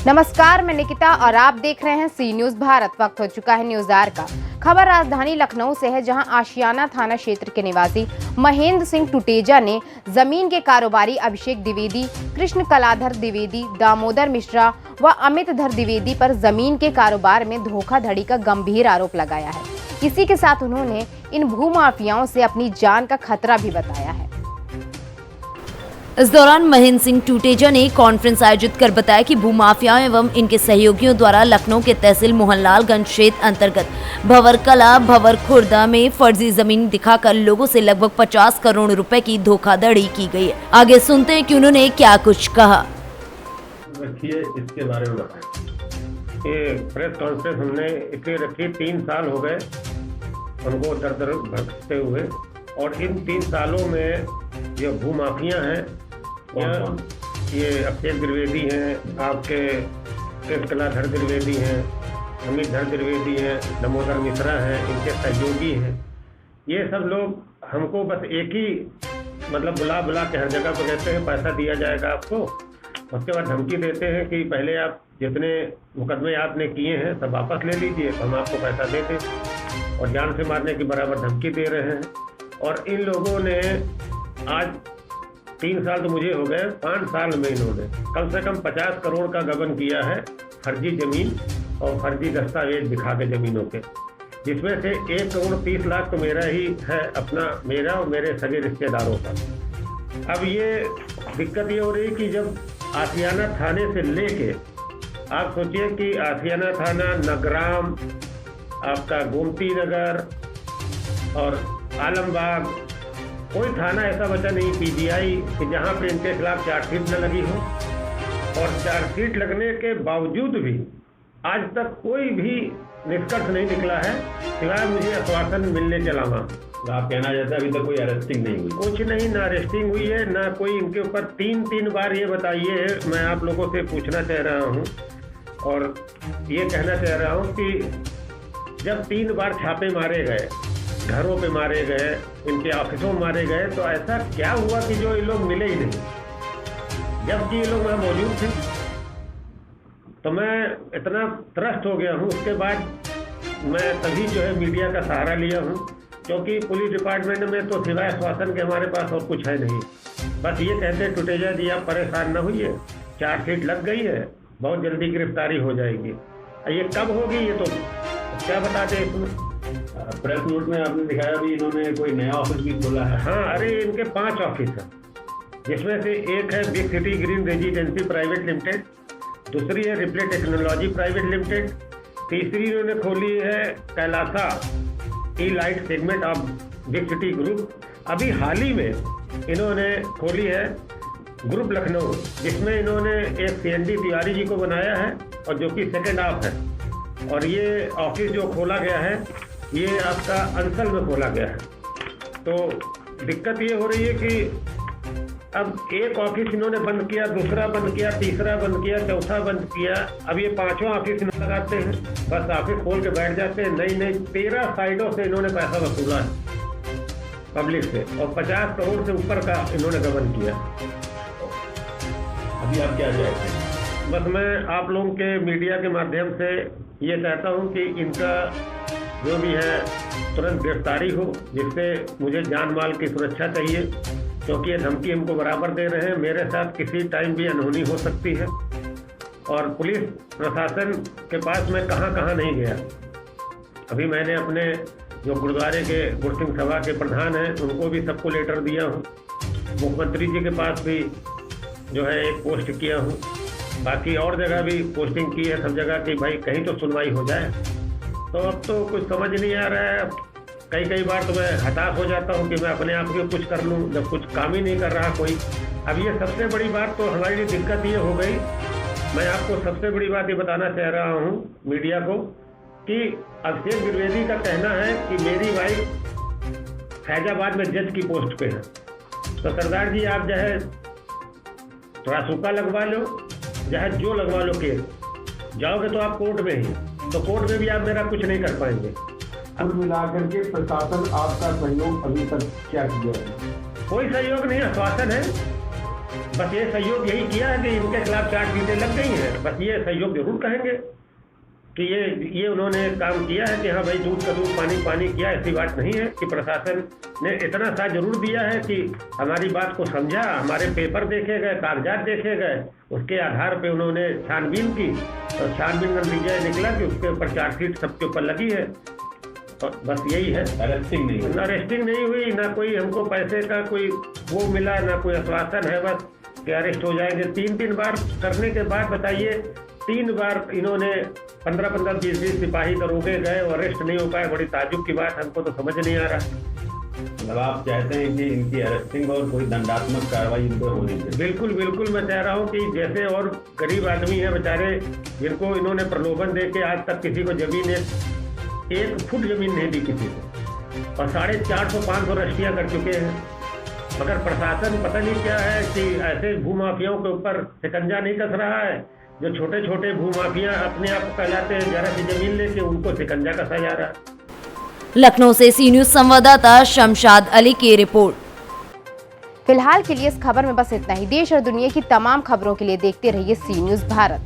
नमस्कार, मैं निकिता और आप देख रहे हैं सी न्यूज भारत। वक्त हो चुका है न्यूज आर का। खबर राजधानी लखनऊ से है, जहां आशियाना थाना क्षेत्र के निवासी महेंद्र सिंह टुटेजा ने जमीन के कारोबारी अभिषेक द्विवेदी, कृष्ण कलाधर द्विवेदी, दामोदर मिश्रा व अमित धर द्विवेदी पर जमीन के कारोबार में धोखाधड़ी का गंभीर आरोप लगाया है। इसी के साथ उन्होंने इन भूमाफियाओं से अपनी जान का खतरा भी बताया है। इस दौरान महेंद्र सिंह टुटेजा ने कॉन्फ्रेंस आयोजित कर बताया कि भूमाफियाओं एवं इनके सहयोगियों द्वारा लखनऊ के तहसील मोहनलालगंज क्षेत्र अंतर्गत भंवरकला भंवर खुर्दा में फर्जी जमीन दिखाकर लोगों से लगभग 50 करोड़ रुपए की धोखाधड़ी की गई है। आगे सुनते हैं कि उन्होंने क्या कुछ कहा। रखिए, इसके बारे में बताएं। ये प्रेस कॉन्फ्रेंस हमने इसलिए रखी, 3 साल हो गए उनको दर भटकते हुए, और इन 3 सालों में जो भूमाफिया हैं, ये अभिषेक द्विवेदी हैं, आपके कृष्ण कलाधर द्विवेदी हैं, अमित धर द्विवेदी हैं, दामोदर मिश्रा हैं, इनके सहयोगी हैं। ये सब लोग हमको बस एक ही बुला के हर जगह पर कहते हैं पैसा दिया जाएगा आपको। उसके बाद धमकी देते हैं कि पहले आप जितने मुकदमे आपने किए हैं सब वापस ले लीजिए, हम आपको पैसा देते, और जान से मारने की बराबर धमकी दे रहे हैं। और इन लोगों ने आज 3 साल तो मुझे हो गए, 5 साल में इन्होंने कम से कम 50 करोड़ का गबन किया है, फर्जी जमीन और फर्जी दस्तावेज दिखा के जमीनों के, जिसमें से 1 करोड़ 30 लाख तो मेरा ही है, अपना, मेरा और मेरे सगे रिश्तेदारों का। अब ये दिक्कत ये हो रही कि जब आशियाना थाने से लेके, आप सोचिए कि आशियाना थाना, नगराम, आपका गोमती नगर और आलमबाग, कोई थाना ऐसा बचा नहीं पीजीआई कि जहां पे इनके खिलाफ चार्जशीट न लगी हो। और चार्जशीट लगने के बावजूद भी आज तक कोई भी निष्कर्ष नहीं निकला है, सिवाय मुझे आश्वासन मिलने चला वहाँ। आप कहना चाहते हैं अभी तक कोई अरेस्टिंग नहीं हुई? कुछ नहीं, ना अरेस्टिंग हुई है, ना कोई इनके ऊपर 3 बार ये बताइए, मैं आप लोगों से पूछना चाह रहा हूँ और ये कहना चाह रहा हूँ कि जब 3 बार छापे मारे गए, घरों पे मारे गए, इनके ऑफिसों में मारे गए, तो ऐसा क्या हुआ कि जो ये लोग मिले ही नहीं, जबकि ये लोग वहाँ मौजूद थे। तो मैं इतना त्रस्त हो गया हूँ। उसके बाद मैं तभी जो है मीडिया का सहारा लिया हूँ, क्योंकि पुलिस डिपार्टमेंट में तो सिवाय आश्वासन के हमारे पास और कुछ है नहीं। बस ये कहते टुटेजा जी आप परेशान न होइए, चार्जशीट लग गई है, बहुत जल्दी गिरफ्तारी हो जाएगी। ये कब होगी ये तो क्या बताते इसमें। प्रेस नोट में आपने दिखाया भी इन्होंने कोई नया ऑफिस भी खोला है। हाँ, अरे इनके 5 ऑफिस हैं, जिसमें से एक है big city green residency private limited, दूसरी है रिप्ले टेक्नोलॉजी प्राइवेट लिमिटेड, तीसरी इन्होंने खोली है Kailasa e light segment of big city group. अभी हाल ही में इन्होंने खोली है ग्रुप लखनऊ, जिसमें इन्होंने एक CND तिवारी जी को बनाया है, और जो कि सेकेंड ऑफ है। और ये ऑफिस जो खोला गया है ये आपका अंसल में खोला गया है। तो दिक्कत ये हो रही है कि अब एक ऑफिस इन्होंने बंद किया, दूसरा बंद किया, तीसरा बंद किया, चौथा बंद किया, अब ये 5वां ऑफिस लगाते हैं, बस ऑफिस खोल के बैठ जाते हैं। नई 13 साइडों से इन्होंने पैसा वसूला है पब्लिक से, और 50 करोड़ से ऊपर का इन्होंने गबन किया। अभी आप क्या चाहते हैं? बस मैं आप लोगों के मीडिया के माध्यम से ये चाहता हूँ कि इनका जो भी है तुरंत गिरफ्तारी हो, जिससे मुझे जान माल की सुरक्षा चाहिए, क्योंकि ये धमकी हमको बराबर दे रहे हैं। मेरे साथ किसी टाइम भी अनहोनी हो सकती है, और पुलिस प्रशासन के पास मैं कहाँ नहीं गया। अभी मैंने अपने जो गुरुद्वारे के गुरसिंह सभा के प्रधान हैं उनको भी सबको लेटर दिया हूँ, मुख्यमंत्री जी के पास भी जो है एक पोस्ट किया हूँ, बाकी और जगह भी पोस्टिंग की है, सब जगह की, भाई कहीं तो सुनवाई हो जाए। तो अब तो कुछ समझ नहीं आ रहा है। कई बार तो मैं हताश हो जाता हूँ कि मैं अपने आप को कुछ कर लूँ, जब कुछ काम ही नहीं कर रहा कोई। अब ये सबसे बड़ी बात तो हमारी दिक्कत ये हो गई, मैं आपको सबसे बड़ी बात ये बताना चाह रहा हूँ मीडिया को, कि अभिषेक द्विवेदी का कहना है कि मेरी वाइफ फैजाबाद में जज की पोस्ट पे है। तो सरदार जी आप जो है थोड़ा सूखा लगवा लो, चाहे जो लगवा लो केस, जाओगे तो आप कोर्ट में ही, तो कोर्ट में भी आप मेरा कुछ नहीं कर पाएंगे। कुल मिलाकर के प्रशासन आपका सहयोग अभी तक क्या किया है? कोई सहयोग नहीं, आश्वासन है। बस ये सहयोग यही किया है कि इनके खिलाफ चार्जशीटें लग गई हैं, बस ये सहयोग जरूर कहेंगे कि ये उन्होंने काम किया है कि हाँ भाई दूध का दूध पानी पानी किया। ऐसी बात नहीं है कि प्रशासन ने इतना सा जरूर दिया है कि हमारी बात को समझा, हमारे पेपर देखे गए, कागजात देखे गए, उसके आधार पे उन्होंने छानबीन की और छानबीन का नतीजा निकला कि उसके ऊपर चार्जशीट सबके ऊपर लगी है। और बस यही है, अरेस्टिंग नहीं हुई, ना कोई हमको पैसे का कोई वो मिला, ना कोई आश्वासन है बस कि अरेस्ट हो जाएंगे। 3 बार करने के बाद बताइए, 3 बार इन्होंने 15-15, 20-20 सिपाही दरोगे गए और अरेस्ट नहीं हो पाए। बड़ी ताज्जुब की बात, हमको तो समझ नहीं आ रहा। मतलब आप चाहते हैं कि इनकी अरेस्टिंग और कोई दंडात्मक कार्रवाई इन पर होनी चाहिए? बिल्कुल बिल्कुल, मैं चाह रहा हूँ कि जैसे और गरीब आदमी है बेचारे, जिनको इन्होंने प्रलोभन दे के आज तक किसी को जमीन 1 फुट जमीन नहीं दी किसी को, और 450-500 रजिस्ट्रियाँ कर चुके हैं। मगर प्रशासन पता नहीं क्या है कि ऐसे भूमाफियाओं के ऊपर शिकंजा नहीं कस रहा है। जो छोटे छोटे भूमाफिया अपने आप कहलाते हैं, जरा सी जमीन लेके उनको शिकंजा कसा जा रहा है। लखनऊ से सी न्यूज संवाददाता शमशाद अली की रिपोर्ट। फिलहाल के लिए इस खबर में बस इतना ही। देश और दुनिया की तमाम खबरों के लिए देखते रहिए सी न्यूज भारत।